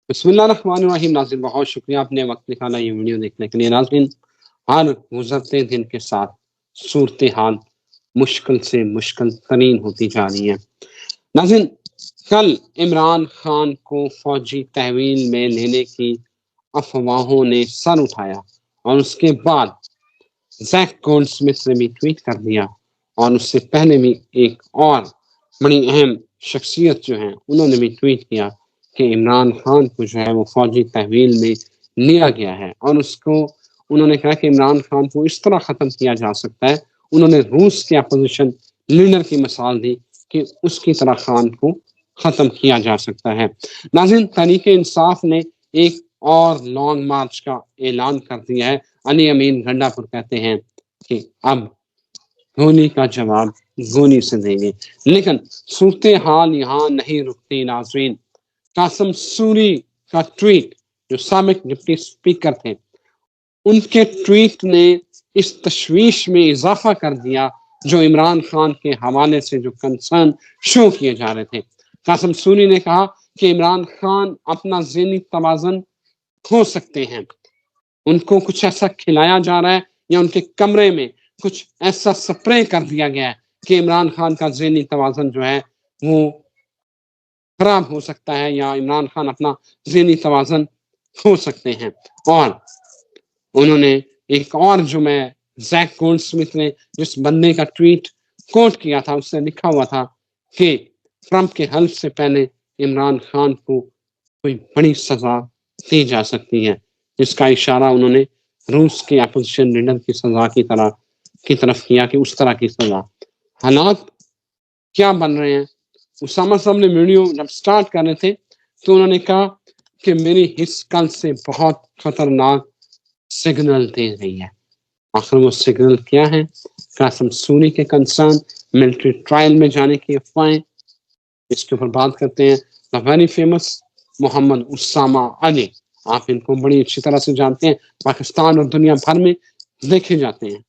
बिस्मिल्लाहिर्रहमानिर्रहीम। नाज़रीन, बहुत शुक्रिया आपने वक्त निकाला ये वीडियो देखने के लिए। नाज़रीन, हर गुजरते दिन के साथ सूरत हाल मुश्किल से मुश्किल तरीन होती जा रही है। नाज़रीन, कल इमरान खान को फौजी तहवील में लेने की अफवाहों ने सर उठाया और उसके बाद जैक गोल्डस्मिथ ने भी ट्वीट कर दिया, और उससे पहले भी एक और बड़ी अहम शख्सियत जो है उन्होंने भी ट्वीट किया कि इमरान खान को जो है वो फौजी तहवील में लिया गया है, और उसको उन्होंने कहा कि इमरान खान को इस तरह ख़त्म किया जा सकता है। उन्होंने रूस के अपोजिशन लीडर की मिसाल दी कि उसकी तरह खान को ख़त्म किया जा सकता है। नाज़रीन, तहरीक इंसाफ ने एक और लॉन्ग मार्च का ऐलान कर दिया है। अली अमीन गंडापुर कहते हैं कि अब गोली का जवाब गोली से देंगे, लेकिन सूरत हाल यहाँ नहीं रुकती। नाज़रीन, कासिम सूरी का ट्वीट, जो साबिक डिप्टी स्पीकर थे, उनके ट्वीट ने इस तशवीश में इजाफा कर दिया जो इमरान खान के हवाले से जो कंसर्न शो किए जा रहे थे। कासिम सूरी ने कहा कि इमरान खान अपना ज़हनी तवाज़ुन खो सकते हैं, उनको कुछ ऐसा खिलाया जा रहा है या उनके कमरे में कुछ ऐसा स्प्रे कर दिया गया है कि इमरान खान का ज़हनी तवाज़ुन जो है वो खराब हो सकता है, या इमरान खान अपना ज़हनी तवाज़ुन खो सकते हैं। और उन्होंने एक और, जो मैं जैक गोल्डस्मिथ ने जिस बंदे का ट्वीट कोट किया था, उससे लिखा हुआ था कि ट्रंप के हल्फ से पहले इमरान खान को कोई बड़ी सजा दी जा सकती है, जिसका इशारा उन्होंने रूस के अपोजिशन लीडर की सजा की तरफ किया कि उस तरह की सजा। हालात क्या बन रहे हैं? उसामा साहब ने वीडियो जब स्टार्ट कर रहे थे तो उन्होंने कहा कि मेरी हिस्स कल से बहुत खतरनाक सिग्नल दे रही है। आखिर वो सिग्नल क्या है? कासिम सूरी के कंसर्न, मिलिट्री ट्रायल में जाने की अफवाहें, इसके ऊपर बात करते हैं। The very famous Mohammad Usama Ali, आप इनको बड़ी अच्छी तरह से जानते हैं, पाकिस्तान और दुनिया भर में देखे जाते हैं।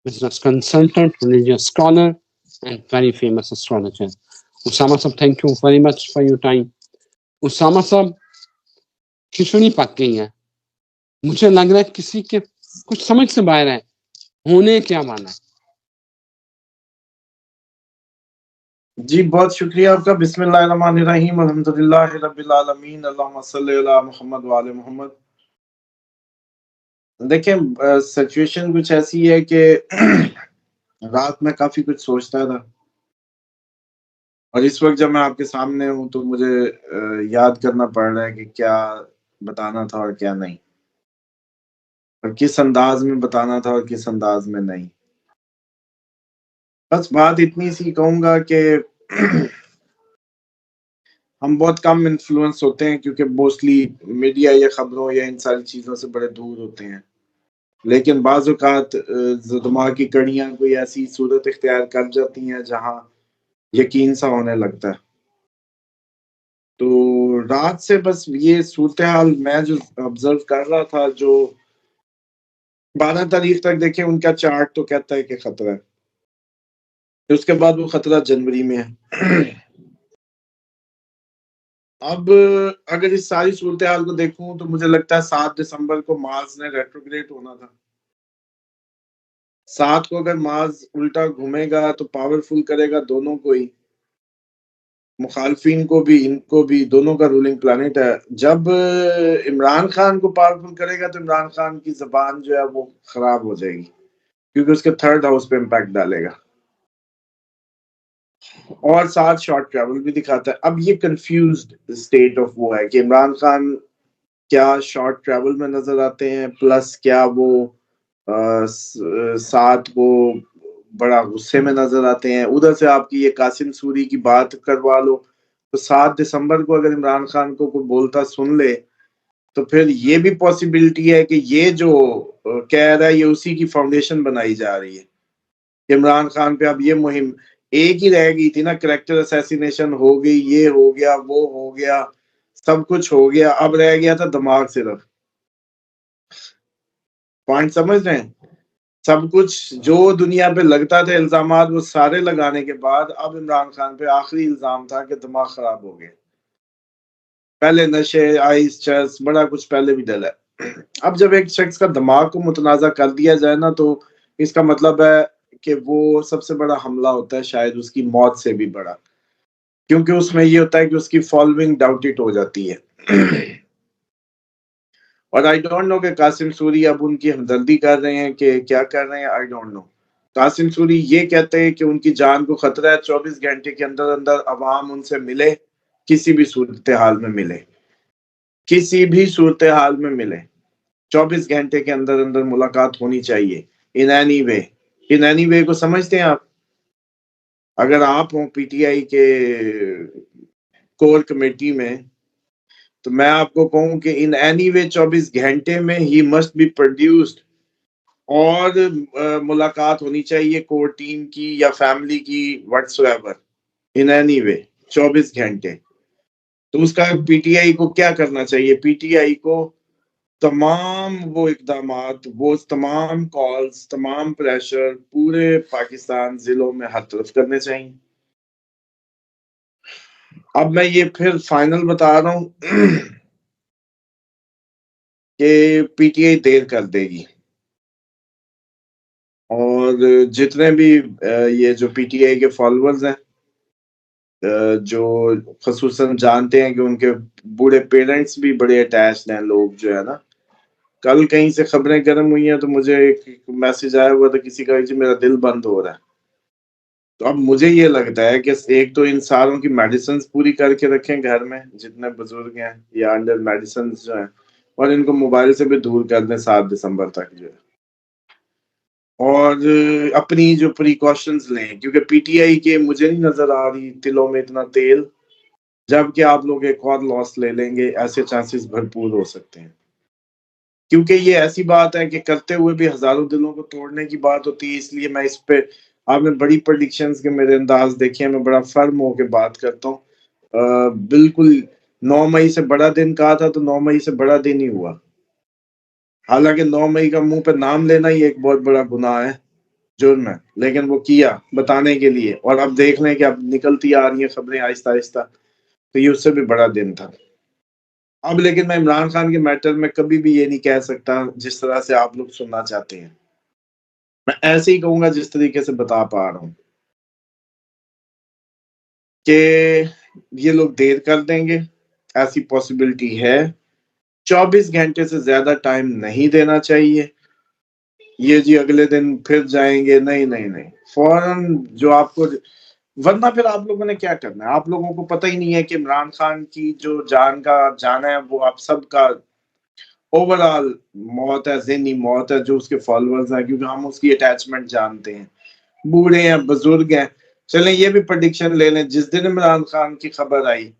Business consultant, religious scholar and very famous astrologer. Usama साहब, thank you very much for your time. Usama साहब, खिचड़ी पक गई है, मुझे लग रहा है किसी के कुछ समझ से बाहर है, होने क्या वाला है। जी, बहुत शुक्रिया आपका। बिस्मिल्लाहिर्रहमानिर्रहीम, अल्हम्दुलिल्लाहि रब्बिल आलमीन, अल्लाहुम्मा सल्ली अला मुहम्मद व आले मुहम्मद। देखिए, सिचुएशन कुछ ऐसी है कि रात में काफी कुछ सोचता था, और इस वक्त जब मैं आपके सामने हूँ तो मुझे याद करना पड़ रहा है कि क्या बताना था और क्या नहीं, और किस अंदाज में बताना था और किस अंदाज में नहीं। बस बात इतनी सी कहूंगा कि हम बहुत कम इन्फ्लुएंस होते हैं, क्योंकि मोस्टली मीडिया या खबरों या इन सारी चीज़ों से बड़े दूर होते हैं। लेकिन बाज़ औक़ात दिमाग की कड़ियाँ कोई ऐसी सूरत इख्तियार कर जाती हैं जहाँ यकीन सा होने लगता है। तो रात से बस ये सूरत हाल मैं जो ऑब्ज़र्व कर रहा था, जो 12 तारीख तक देखिए उनका चार्ट तो कहता है कि खतरा है, फिर उसके बाद वो खतरा जनवरी में है। अब अगर इस सारी सूरत हाल को देखूं तो मुझे लगता है 7 दिसंबर को मार्स ने रेट्रोग्रेड होना था। 7 को अगर मार्स उल्टा घूमेगा तो पावरफुल करेगा दोनों को ही, मुखालफिन को भी, इनको भी, दोनों का रूलिंग प्लैनेट है। जब इमरान खान को पावरफुल करेगा तो इमरान खान की जबान जो है वो खराब हो जाएगी, क्योंकि उसके थर्ड हाउस पे इम्पैक्ट डालेगा, और साथ शॉर्ट ट्रैवल भी दिखाता है। अब ये कंफ्यूज्ड स्टेट ऑफ वो है कि इमरान खान क्या शॉर्ट ट्रैवल में नजर आते हैं, प्लस क्या वो साथ को बड़ा गुस्से में नजर आते हैं। उधर से आपकी ये कासिम सूरी की बात करवा लो, तो 7 दिसंबर को अगर इमरान खान को कोई बोलता सुन ले तो फिर ये भी पॉसिबिलिटी है कि ये जो कह रहा है ये उसी की फाउंडेशन बनाई जा रही है। इमरान खान पे अब ये मुहिम एक ही रह गई थी ना, कैरेक्टर असैसिनेशन हो गई, ये हो गया, वो हो गया, सब कुछ हो गया, अब रह गया था दिमाग सिर्फ। पॉइंट समझ रहे हैं? सब कुछ जो दुनिया पे लगता था इल्जामात, वो सारे लगाने के बाद अब इमरान खान पे आखिरी इल्जाम था कि दिमाग खराब हो गया। पहले नशे, आइस, चर्स, बड़ा कुछ पहले भी डला है। अब जब एक शख्स का दिमाग को मुतनाज़ा कर दिया जाए ना, तो इसका मतलब है कि वो सबसे बड़ा हमला होता है, शायद उसकी मौत से भी बड़ा। क्योंकि उसमें ये होता है कि उसकी फॉलोइंग डाउटेड हो जाती है। और आई डोंट नो कि कासिम सूरी अब उनकी हमदर्दी कर रहे हैं कि क्या कर रहे हैं, I don't know. Qasim Suri ये कहते हैं कि उनकी जान को खतरा है, 24 घंटे के अंदर अंदर अवाम उनसे मिले, किसी भी सूरत हाल में मिले, किसी भी सूरत हाल में मिले, 24 घंटे के अंदर अंदर मुलाकात होनी चाहिए। In any way, in any way को समझते हैं आप? अगर आप हो पीटीआई के कोर कमेटी में, तो मैं आपको कहूं कि इन एनी वे 24 घंटे में ही मस्ट बी प्रोड्यूस्ड, और मुलाकात होनी चाहिए कोर टीम की या फैमिली की, व्हाटसोएवर, इन एनी वे 24 घंटे। तो उसका पीटीआई को क्या करना चाहिए? पीटीआई को तमाम वो इकदामात, वो तमाम कॉल्स, तमाम प्रेशर पूरे पाकिस्तान जिलों में हर तरफ करने चाहिए। अब मैं ये फिर फाइनल बता रहा हूं कि पीटीआई देर कर देगी, और जितने भी ये जो पीटीआई के फॉलोअर्स हैं, जो खसूसन जानते हैं कि उनके बूढ़े पेरेंट्स भी बड़े अटैच्ड हैं, लोग जो है ना, कल कहीं से खबरें गर्म हुई हैं तो मुझे एक मैसेज आया हुआ था किसी का कि मेरा दिल बंद हो रहा है। तो अब मुझे ये लगता है कि एक तो इन सारों की मेडिसिन पूरी करके रखें घर में, जितने बुजुर्ग हैं या अंडर मेडिसिन जो है, और इनको मोबाइल से भी दूर कर दें 7 दिसंबर तक जो है, और अपनी जो प्रिकॉशंस लें, क्योंकि पीटीआई के मुझे नहीं नजर आ रही तिलों में इतना तेल, जबकि आप लोग एक और लॉस ले लेंगे, ऐसे चांसेस भरपूर हो सकते हैं। क्योंकि ये ऐसी बात है कि करते हुए भी हजारों दिलों को तोड़ने की बात होती है, इसलिए मैं इस पे, आपने बड़ी प्रेडिक्शंस के मेरे अंदाज देखे हैं, मैं बड़ा फर्म होकर बात करता हूँ। बिल्कुल 9 मई से बड़ा दिन कहा था, तो 9 मई से बड़ा दिन ही हुआ। हालांकि 9 मई का मुंह पे नाम लेना ही एक बहुत बड़ा गुनाह है, जुर्म है, लेकिन वो किया बताने के लिए, और अब देख लें कि अब निकलती आ रही है खबरें आहिस्ता आहिस्ता, तो ये उससे भी बड़ा दिन था। अब लेकिन मैं इमरान खान के मैटर में कभी भी ये नहीं कह सकता जिस तरह से आप लोग सुनना चाहते हैं, मैं ऐसे ही कहूंगा जिस तरीके से बता पा रहा हूं कि ये लोग देर कर देंगे, ऐसी पॉसिबिलिटी है। 24 घंटे से ज्यादा टाइम नहीं देना चाहिए। ये जी अगले दिन फिर जाएंगे, नहीं नहीं नहीं, फौरन जो आपको, वरना फिर आप लोगों ने क्या करना है? आप लोगों को पता ही नहीं है कि इमरान खान की जो जान का जाना है, वो आप सबका ओवरऑल मौत है, ज़हनी मौत है, जो उसके फॉलोअर्स हैं, क्योंकि हम उसकी अटैचमेंट जानते हैं, बूढ़े हैं, बुजुर्ग हैं। चलें ये भी प्रेडिक्शन ले लें, जिस दिन इमरान खान की खबर आई,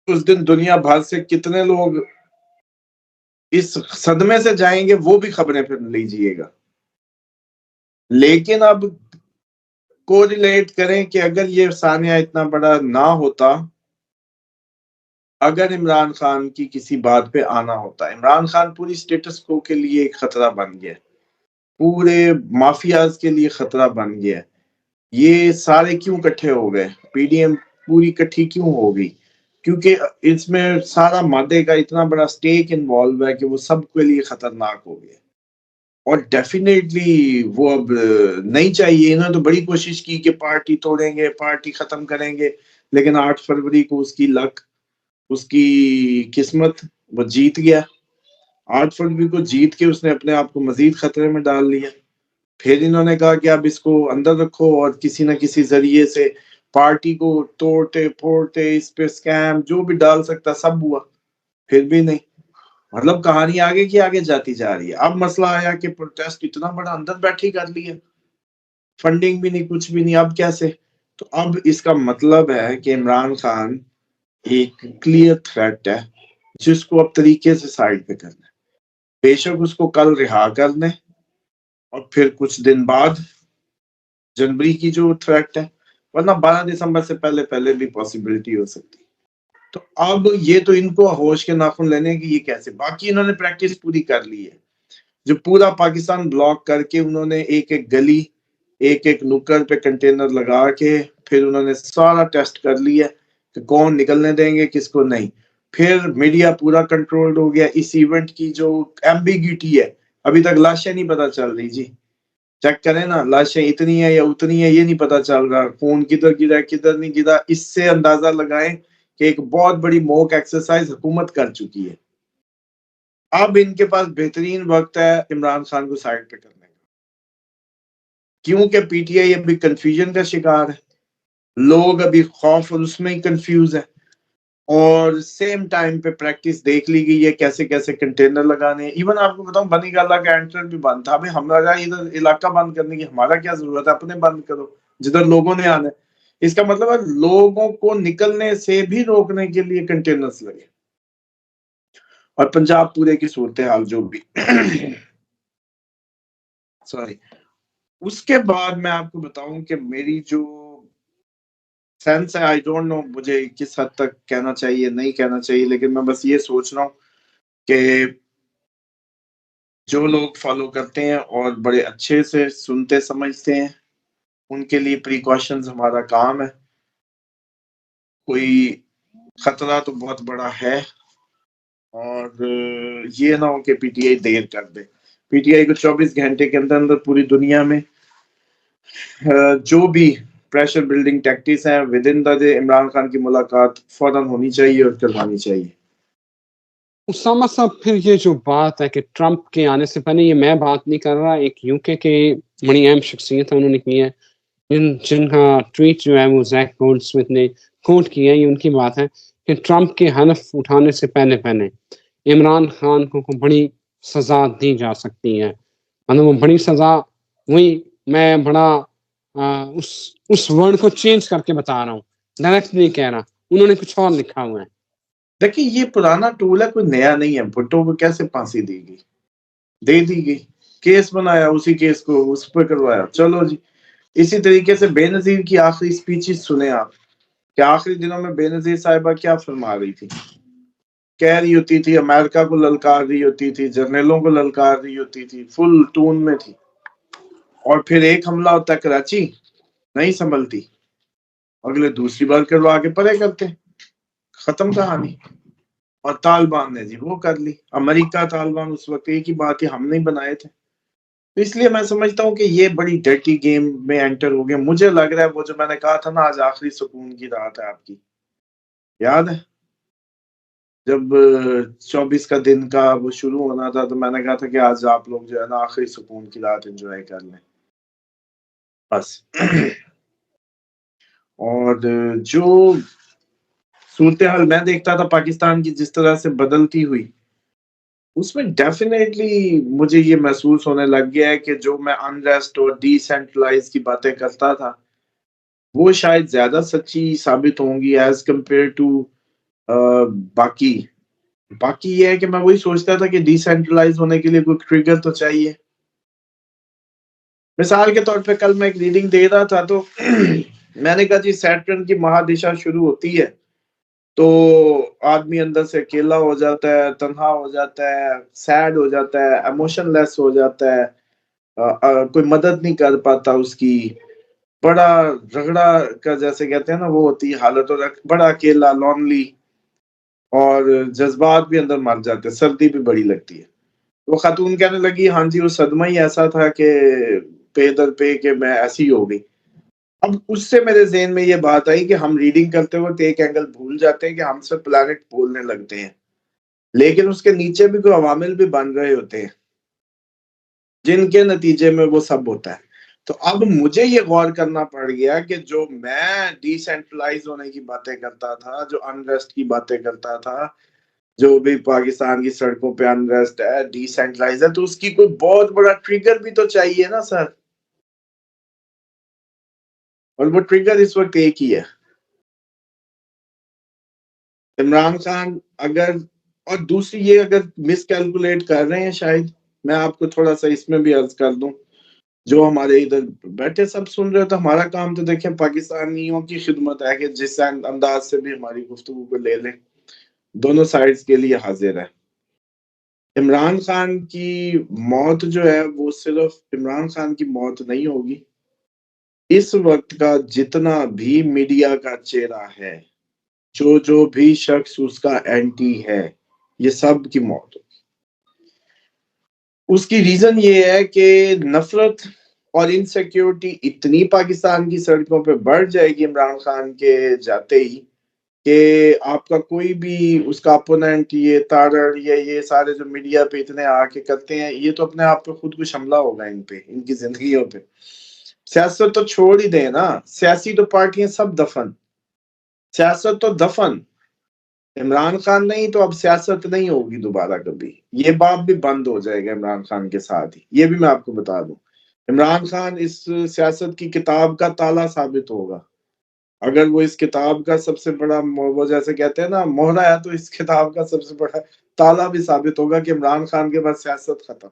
उस दिन दुनिया भर से कितने लोग इस सदमे से जाएंगे, वो भी खबरें फिर लीजिएगा। लेकिन अब कोरिलेट करें कि अगर ये सानिया इतना बड़ा ना होता, अगर इमरान खान की किसी बात पे आना होता, इमरान खान पूरी स्टेटस को के लिए एक खतरा बन गया, पूरे माफियाज के लिए खतरा बन गया। ये सारे क्यों इकट्ठे हो गए? पीडीएम पूरी इकट्ठी क्यों हो गई? क्योंकि इसमें सारा मादे का इतना बड़ा स्टेक इन्वॉल्व है कि वो सबके लिए खतरनाक हो गया, और डेफिनेटली वो अब नहीं चाहिए। इन्होंने तो बड़ी कोशिश की कि पार्टी तोड़ेंगे, पार्टी खत्म करेंगे, लेकिन 8 फरवरी को उसकी लक, उसकी किस्मत, वो जीत गया। 8 फरवरी को जीत के उसने अपने आप को मजीद खतरे में डाल लिया। फिर इन्होंने कहा कि अब इसको अंदर रखो और किसी न किसी जरिए से पार्टी को तोड़ते फोड़ते, इस पे स्कैम जो भी डाल सकता सब हुआ, फिर भी नहीं। मतलब कहानी आगे की आगे जाती जा रही है। अब मसला आया कि प्रोटेस्ट इतना बड़ा अंदर बैठे कर लिया, फंडिंग भी नहीं, कुछ भी नहीं, अब कैसे? तो अब इसका मतलब है कि इमरान खान एक क्लियर थ्रेट है, जिसको अब तरीके से साइड पे करना है। बेशक उसको कल रिहा कर दें, और फिर कुछ दिन बाद जनवरी की जो थ्रेट है, वरना 12 दिसंबर से पहले पहले भी पॉसिबिलिटी हो सकती है। तो अब ये तो इनको होश के नाखून लेने की, ये कैसे? बाकी इन्होंने प्रैक्टिस पूरी कर ली है, जो पूरा पाकिस्तान ब्लॉक करके उन्होंने एक एक गली, एक एक नुक्कड़ पे कंटेनर लगा के, फिर उन्होंने सारा टेस्ट कर लिया, कि कौन निकलने देंगे किसको नहीं। फिर मीडिया पूरा कंट्रोल्ड हो गया। इस इवेंट की जो एम्बिग्यूटी है, अभी तक लाशें नहीं पता चल रही जी। चेक करें ना, लाशें इतनी है या उतनी है ये नहीं पता चल रहा, कौन किधर गिरा किधर नहीं गिरा। इससे अंदाजा लगाएं कि एक बहुत बड़ी मॉक एक्सरसाइज हुकूमत कर चुकी है। अब इनके पास बेहतरीन वक्त है इमरान खान को साइड पे करने का, क्योंकि पीटीआई अभी कंफ्यूजन का शिकार है, लोग अभी खौफ और उसमें ही कंफ्यूज है। और सेम टाइम पे प्रैक्टिस देख ली गई है कैसे कैसे कंटेनर लगाने हैं। इवन आपको बताऊं बनी गाला का एंट्रेंस भी बंद था। भाई हमारा इधर इलाका बंद करने की हमारा क्या जरूरत है, अपने बंद करो जिधर लोगों ने आना है। इसका मतलब है लोगों को निकलने से भी रोकने के लिए कंटेनर्स लगे। और पंजाब पूरे की सूरत हाल जो भी सॉरी, उसके बाद मैं आपको बताऊं कि मेरी जो सेंस है, आई डोंट नो मुझे किस हद तक कहना चाहिए नहीं कहना चाहिए, लेकिन मैं बस ये सोच रहा हूँ कि जो लोग फॉलो करते हैं और बड़े अच्छे से सुनते समझते हैं उनके लिए प्रिकॉशंस हमारा काम है। कोई खतरा तो बहुत बड़ा है और ये ना हो कि पीटीआई देर कर दे। पीटीआई को 24 घंटे के अंदर अंदर पूरी दुनिया में जो भी प्रेशर बिल्डिंग टैक्टिक्स हैं with in the day Imran Khan की मुलाकात फौरन होनी चाहिए और करवानी चाहिए। उसामा साहब, फिर ये जो बात है कि ट्रंप के आने से पहले, ये मैं बात नहीं कर रहा, एक यूके के बड़ी अहम शख्सियत है उन्होंने की है, जिनका ट्वीट जो है वो जैक गोल्डस्मिथ ने कोट किया है, ये उनकी बात है कि ट्रंप के हलफ उठाने से पहले पहले इमरान खान को बड़ी सजा दी जा सकती है। मतलब वो बड़ी सजा, वही मैं बड़ा उस वर्ड को चेंज करके बता रहा हूँ, डायरेक्ट नहीं कह रहा, उन्होंने कुछ और लिखा हुआ है। देखिए ये पुराना टूल है, कोई नया नहीं है। भुट्टो को कैसे फांसी दी गई, दे दी गई, केस बनाया, उसी केस को उस पर करवाया, चलो जी। इसी तरीके से बेनजीर की आखिरी स्पीचेस सुने आप, कि आखिरी दिनों में बेनजीर साहिबा क्या फरमा रही थी। कह रही होती थी अमेरिका को ललकार रही होती थी, जर्नलों को ललकार रही होती थी, फुल टून में थी। और फिर एक हमला होता कराची, नहीं संभलती, अगले दूसरी बार करवा के परे करते, खत्म कहानी। और तालिबान ने जी वो कर ली, अमेरिका तालिबान उस वक्त एक ही बात है, हम नहीं बनाए थे। तो इसलिए मैं समझता हूँ कि ये बड़ी डर्टी गेम में एंटर हो गया। मुझे लग रहा है वो जो मैंने कहा था ना आज आखिरी सुकून की रात है आपकी, याद है जब 24 का दिन का वो शुरू होना था, तो मैंने कहा था कि आज आप लोग जो है ना आखिरी सुकून की रात एंजॉय कर लें बस। और जो सूरत हाल मैं देखता था पाकिस्तान की जिस तरह से बदलती हुई, उसमें डेफिनेटली मुझे ये महसूस होने लग गया है कि जो मैं अनरेस्ट और डिसेंट्रलाइज की बातें करता था वो शायद ज्यादा सच्ची साबित होंगी एज कंपेयर टू बाकी। बाकी ये है कि मैं वही सोचता था कि डिसेंट्रलाइज होने के लिए कोई ट्रिगर तो चाहिए। मिसाल के तौर पे कल मैं एक रीडिंग दे रहा था तो मैंने कहा जी सैटर्न की महादिशा शुरू होती है तो आदमी अंदर से अकेला हो जाता है, तन्हा हो जाता है, सैड हो जाता है, इमोशनलेस हो जाता है, कोई मदद नहीं कर पाता उसकी, बड़ा झगड़ा का जैसे कहते हैं ना वो होती है हालत, और बड़ा अकेला लॉनली, और जज्बात भी अंदर मर जाते हैं, सर्दी भी बड़ी लगती है। वो खातून कहने लगी हाँ जी वो सदमा ही ऐसा था कि पे दर पे कि मैं ऐसी हो गई। अब उससे मेरे ज़हन में ये बात आई कि हम रीडिंग करते वक्त एक एंगल भूल जाते हैं कि हम सब प्लैनेट बोलने लगते हैं, लेकिन उसके नीचे भी कोई अवामिल भी बन रहे होते हैं जिनके नतीजे में वो सब होता है। तो अब मुझे ये गौर करना पड़ गया कि जो मैं डिसेंट्रलाइज होने की बातें करता था, जो अनरेस्ट की बातें करता था, जो भी पाकिस्तान की सड़कों पे अनरेस्ट है, डिसेंट्रलाइज है, तो उसकी कोई बहुत बड़ा ट्रिगर भी तो चाहिए ना सर। और वो ट्रिगर इस वक्त एक ही है, इमरान खान। अगर और दूसरी ये अगर मिसकैलकुलेट कर रहे हैं शायद, मैं आपको थोड़ा सा इसमें भी अर्ज कर दूं, जो हमारे इधर बैठे सब सुन रहे हो, तो हमारा काम तो देखें पाकिस्तानियों की खिदमत है कि जिस अंदाज से भी हमारी गुफ्तगू को ले लें, दोनों साइड्स के लिए हाजिर है। इमरान खान की मौत जो है वो सिर्फ इमरान खान की मौत नहीं होगी, इस वक्त का जितना भी मीडिया का चेहरा है जो भी शख्स उसका एंटी है, ये सब की मौत होगी। उसकी रीजन ये है कि नफरत और इनसिक्योरिटी इतनी पाकिस्तान की सड़कों पे बढ़ जाएगी इमरान खान के जाते ही कि आपका कोई भी उसका अपोनेंट, ये तारड़ ये सारे जो मीडिया पे इतने आके करते हैं, ये तो अपने आप पे खुद कुछ हमला होगा इन पे, इनकी जिंदगियों पे। सियासत तो छोड़ ही दें ना, सियासी तो पार्टियां सब दफन, सियासत तो दफन। इमरान खान नहीं तो अब सियासत नहीं होगी दोबारा कभी, ये बात भी बंद हो जाएगा इमरान खान के साथ ही, ये भी मैं आपको बता दूं। इमरान खान इस सियासत की किताब का ताला साबित होगा। अगर वो इस किताब का सबसे बड़ा वो जैसे कहते हैं ना मोहरा है, तो इस किताब का सबसे बड़ा ताला भी साबित होगा कि इमरान खान के बाद सियासत खत्म,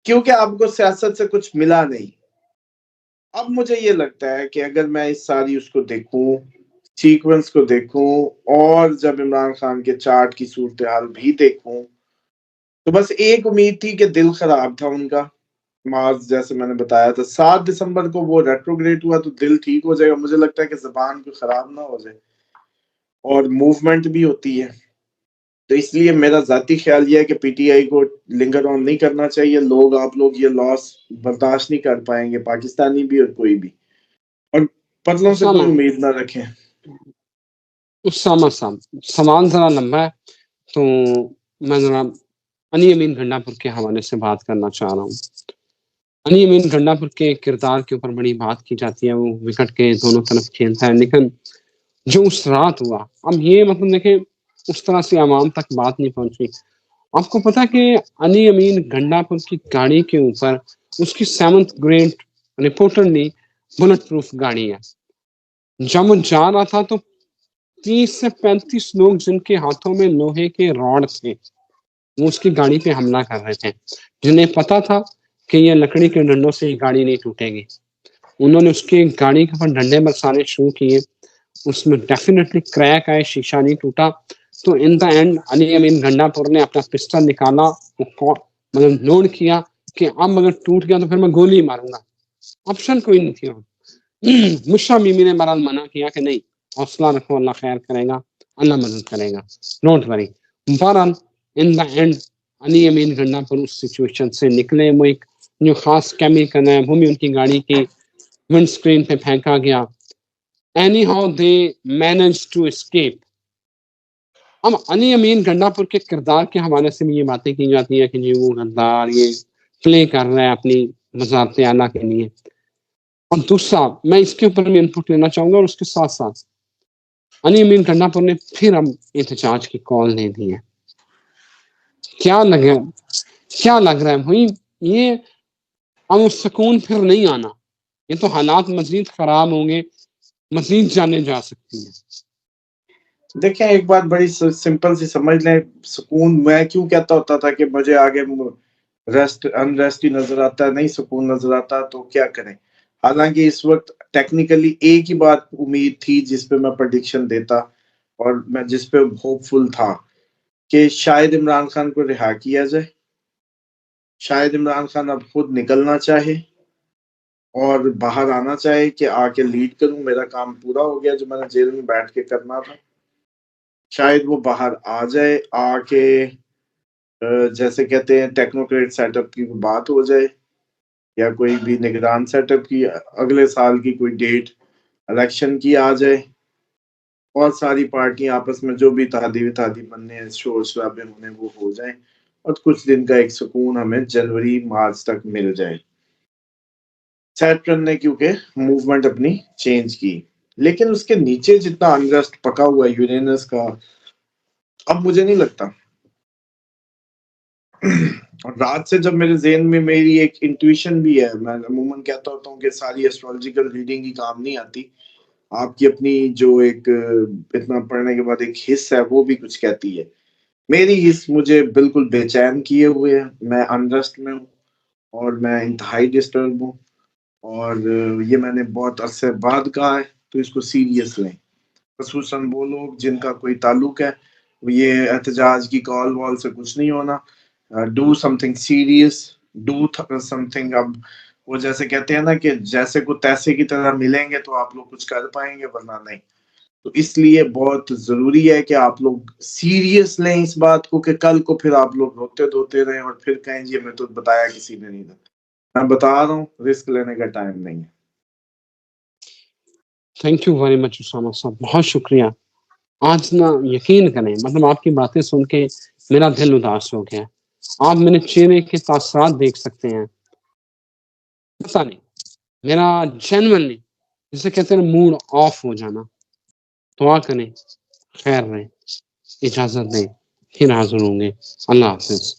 क्योंकि आपको सियासत से कुछ मिला नहीं। अब मुझे ये लगता है कि अगर मैं इस सारी उसको देखूं, सीक्वेंस को देखूं, और जब इमरान खान के चार्ट की सूरत हाल भी देखूं, तो बस एक उम्मीद थी कि दिल खराब था उनका। मार्च जैसे मैंने बताया था 7 दिसंबर को वो रेट्रोग्रेड हुआ तो दिल ठीक हो जाएगा। मुझे लगता है कि जबान को खराब ना हो जाए, और मूवमेंट भी होती है, तो इसलिए मेरा जाती ख्याल ये है कि पीटीआई को लिंगर ऑन नहीं करना चाहिए। लोग, आप लोग ये लॉस बर्दाश्त नहीं कर पाएंगे, पाकिस्तानी भी और कोई भी, और पतलों से कोई उम्मीद ना रखें। सवाल जरा लंबा है, तो मैं जरा अनी अमीन गंडापुर के हवाले से बात करना चाह रहा हूँ। अनी अमीन गंडापुर के किरदार के ऊपर बड़ी बात की जाती है, वो विकेट के दोनों तरफ खेलता है, लेकिन जो उस रात हुआ, अब ये मतलब देखें उस तरह से आवाम तक बात नहीं पहुंची। आपको पता है कि अली अमीन गंडापुर की गाड़ी के ऊपर उसकी 7th ग्रेड रिपोर्टरली बुलेट प्रूफ गाड़ी है। जब वो जा रहा था तो 30 से 35 लोग जिनके हाथों में लोहे के रॉड थे, वो उसकी गाड़ी पे हमला कर रहे थे, जिन्हें पता था कि ये लकड़ी के डंडों से ये गाड़ी नहीं टूटेगी। उन्होंने उसकी गाड़ी के ऊपर डंडे बरसाने शुरू किए, उसमें डेफिनेटली क्रैक आए, शीशा नहीं टूटा। तो इन द एंड अली अमीन गंडापुर ने अपना पिस्टल निकाला, मतलब लोड किया कि अब अगर टूट गया तो फिर मैं गोली मारूंगा, ऑप्शन कोई नहीं थी। मुशा मिमी ने बहरहाल मना किया कि नहीं, हौसला रखो, अल्लाह खैर करेगा, अल्लाह मदद करेगा, डोंट वरी। बहरहाल इन द एंड अली अमीन गंडापुर उस सिचुएशन से निकले। वो एक जो खास केमिकल है वो भी उनकी गाड़ी की विंड स्क्रीन पे फेंका गया। anyhow they managed to escape। अब अली अमीन गंडापुर के किरदार के हवाले से भी ये बातें की जाती है कि जी वो गद्दार ये प्ले कर रहा है अपनी वजारत आला के लिए। और दूसरा, मैं इसके ऊपर भी इनपुट लेना चाहूंगा, और उसके साथ साथ अली अमीन गंडापुर ने फिर अब एहतजाज की कॉल दे दी है। क्या लग रहा है भाई, ये अब सुकून फिर नहीं आना, ये तो हालात मजीद खराब होंगे, मजीद जाने जा सकती है। देखें, एक बात बड़ी सिंपल सी समझ लें, सुकून मैं क्यों कहता होता था कि मुझे आगे रेस्ट अनरेस्ट ही नजर आता है, नहीं सुकून नजर आता, तो क्या करें। हालांकि इस वक्त टेक्निकली एक ही बात उम्मीद थी जिस पे मैं प्रेडिक्शन देता, और मैं जिस पे होपफुल था, कि शायद इमरान खान को रिहा किया जाए, शायद इमरान खान अब खुद निकलना चाहे और बाहर आना चाहे कि आके लीड करूं, मेरा काम पूरा हो गया जो मैंने जेल में बैठ के करना था। शायद वो बाहर आ जाए, आके जैसे कहते हैं टेक्नोक्रेट सेटअप की बात हो जाए, या कोई भी निगरान सेटअप की अगले साल की कोई डेट इलेक्शन की आ जाए, और सारी पार्टियां आपस में जो भी तादी बनने हैं, शोर शराबे होने, वो हो जाए, और कुछ दिन का एक सुकून हमें जनवरी मार्च तक मिल जाए। सैटर्न ने क्योंकि मूवमेंट अपनी चेंज की, लेकिन उसके नीचे जितना अनरेस्ट पका हुआ है यूरेनस का, अब मुझे नहीं लगता। और रात से जब मेरे ज़हन में मेरी एक इंट्यूशन भी है, मैं अमूमन कहता होता हूँ कि सारी एस्ट्रोलॉजिकल रीडिंग ही काम नहीं आती, आपकी अपनी जो एक इतना पढ़ने के बाद एक हिस्स है वो भी कुछ कहती है। मेरी हिस्स मुझे बिल्कुल बेचैन किए हुए है, मैं अनरेस्ट में हूँ और मैं इंतहाई डिस्टर्ब हूँ, और ये मैंने बहुत अरसे बाद कहा है, तो इसको सीरियस लें। खसूसन वो लोग जिनका कोई ताल्लुक है, ये एहतजाज की कॉल वॉल से कुछ नहीं होना। Do something serious, do something. अब वो जैसे कहते हैं ना कि जैसे को तैसे की तरह मिलेंगे तो आप लोग कुछ कर पाएंगे, वरना नहीं। तो इसलिए बहुत जरूरी है कि आप लोग सीरियस लें इस बात को, कि कल को फिर आप लोग रोते धोते रहें और फिर कहें जी हमें तो बताया किसी ने नहीं था। मैं बता रहा हूँ, रिस्क लेने का टाइम नहीं है। Thank you very much Usama साहब, बहुत शुक्रिया। आज ना यकीन करें, मतलब आपकी बातें सुन के मेरा दिल उदास हो गया। आप मेरे चेहरे के तासरात देख सकते हैं। पता नहीं, मेरा जेन्युइनली, जिसे कहते हैं मूड ऑफ हो जाना। दुआ करें, खैर रहे, इजाजत दें, फिर हाजिर होंगे। अल्लाह हाफिज।